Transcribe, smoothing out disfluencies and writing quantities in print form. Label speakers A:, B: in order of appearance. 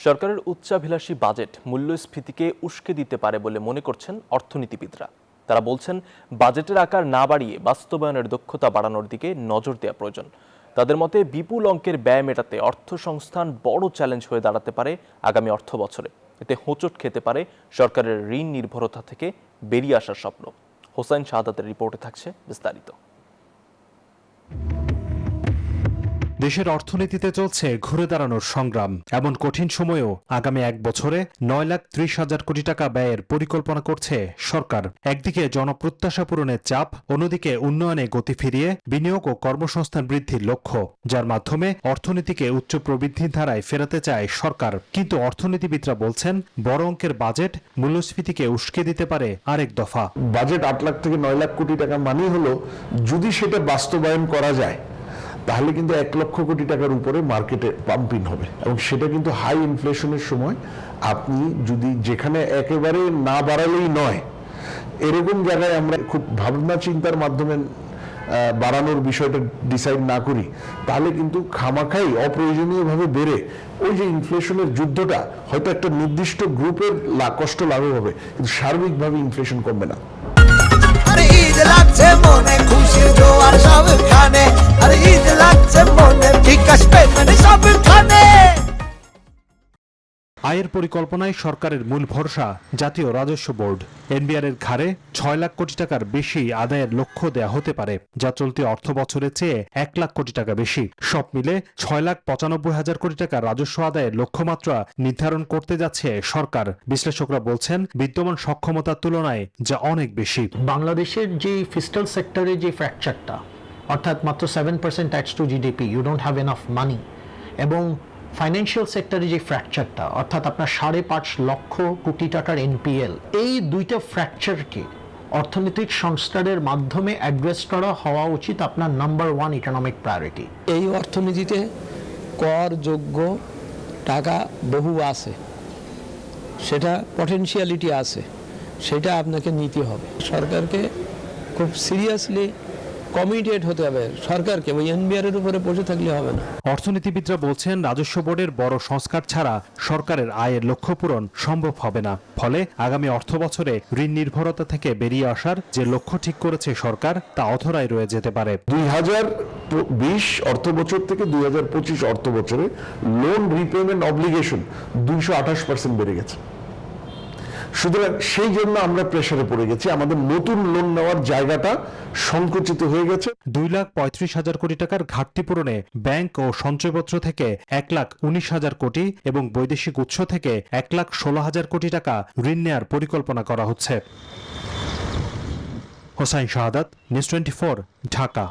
A: সরকারের উচ্চাভিলাষী বাজেট মূল্যস্ফীতিকে উস্কে দিতে পারে বলে মনে করছেন অর্থনীতিবিদরা। তারা বলছেন, বাজেটের আকার না বাড়িয়ে বাস্তবায়নের দক্ষতা বাড়ানোর দিকে নজর দেওয়া প্রয়োজন। তাদের মতে বিপুল অঙ্কের ব্যয় মেটাতে অর্থ সংস্থান বড় চ্যালেঞ্জ হয়ে দাঁড়াতে পারে আগামী অর্থ বছরে। এতে হোঁচট খেতে পারে সরকারের ঋণ নির্ভরতা থেকে বেরিয়ে আসার স্বপ্ন। হোসাইন শাহাদাতের রিপোর্টে থাকছে বিস্তারিত।
B: দেশের অর্থনীতিতে চলছে ঘুরে দাঁড়ানোর সংগ্রাম। এমন কঠিন সময়েও আগামী এক বছরে 9,30,000 কোটি টাকা ব্যয়ের পরিকল্পনা করছে সরকার। একদিকে জনপ্রত্যাশা পূরণের চাপ, অন্যদিকে উন্নয়নে গতি ফিরিয়ে বিনিয়োগ ও কর্মসংস্থান বৃদ্ধির লক্ষ্য, যার মাধ্যমে অর্থনীতিকে উচ্চ প্রবৃদ্ধির ধারায় ফেরাতে চায় সরকার। কিন্তু অর্থনীতিবিদরা বলছেন, বড় অঙ্কের বাজেট মূল্যস্ফীতিকে উস্কে দিতে পারে আরেক দফা।
C: বাজেট 8 লাখ থেকে 9 লাখ কোটি টাকা মানে হলো, যদি সেটা বাস্তবায়ন করা যায় তাহলে কিন্তু 1 লক্ষ কোটি টাকার উপরে মার্কেটে পাম্পিং হবে, এবং সেটা কিন্তু হাই ইনফ্লেশনের সময় আপনি যদি যেখানে একেবারে না বাড়ালেই নয়, এরকম জায়গায় আমরা খুব ভাবনা চিন্তার মাধ্যমে বাড়ানোর বিষয়টা ডিসাইড না করি, তাহলে কিন্তু খামাখাই অপ্রয়োজনীয়ভাবে বেড়ে ওই যে ইনফ্লেশনের যুদ্ধটা হয়তো একটা নির্দিষ্ট গ্রুপের কষ্ট লাঘব হবে, কিন্তু সার্বিকভাবে ইনফ্লেশন কমবে না।
B: আয়ের পরিকল্পনায় সরকারের মূল ভরসা জাতীয় রাজস্ব বোর্ড। এনবিআর এর ঘাড়ে 6 লাখ কোটি টাকার বেশি আদায়ের লক্ষ্য দেয়া হতে পারে, যা চলতি অর্থ বছরের চেয়ে 1 লাখ কোটি টাকা বেশি। সব মিলে 6,95,000 কোটি টাকা রাজস্ব আদায়ের লক্ষ্যমাত্রা নির্ধারণ করতে যাচ্ছে সরকার। বিশ্লেষকরা বলছেন, বিদ্যমান সক্ষমতার তুলনায় যা অনেক বেশি।
D: বাংলাদেশের যে ফিস্কাল সেক্টরে যে ফ্র্যাকচারটা, অর্থাৎ মাত্র 7% tax to GDP, you don't have enough money, এবং ফাইন্যান্সিয়াল সেক্টরে যে ফ্র্যাকচারটা, অর্থাৎ আপনার 5.5 লক্ষ কোটি টাকার এনপিএল, এই দুইটা ফ্র্যাকচারকে অর্থনৈতিক সংস্কারের মাধ্যমে অ্যাড্রেস করা হওয়া উচিত আপনার নাম্বার 1 ইকোনমিক প্রায়োরিটি।
E: এই অর্থনীতিতে করযোগ্য টাকা বহু আছে, সেটা পটেনশিয়ালিটি আছে, সেটা আপনাকে নিতে হবে। সরকারকে খুব সিরিয়াসলি কমিটেড হতে হবে। সরকারকে ওই এনবিআর এর উপরে বসে থাকলে হবে না।
B: অর্থনীতিবিদরা বলছেন, রাজস্ব বোর্ডের বড় সংস্কার ছাড়া সরকারের আয়ের লক্ষ্য পূরণ সম্ভব হবে না। ফলে আগামী অর্থ বছরে ঋণ নির্ভরতা থেকে বেরিয়ে আসার যে লক্ষ্য ঠিক করেছে সরকার, তা অধরাই রয়ে যেতে পারে।
C: 2020 অর্থ বছর থেকে 2025 অর্থ বছরে লোন রিপেমেন্ট অব্লিগেশন 228% বেড়ে গেছে। সুতরাং সেই জন্য আমরা প্রেসারে পড়ে গেছি, আমাদের নতুন লোন নেওয়ার জায়গাটা সংকুচিত হয়ে গেছে।
B: 2,35,000 কোটি টাকার ঘাটতি পূরণে ব্যাংক ও সঞ্চয়পত্র থেকে 1,19,000 কোটি এবং বৈদেশিক উৎস থেকে 1,16,000 কোটি টাকা ঋণ নেয়ার পরিকল্পনা করা হচ্ছে। হোসাইন শাহাদাত, নিউজ 24, ঢাকা।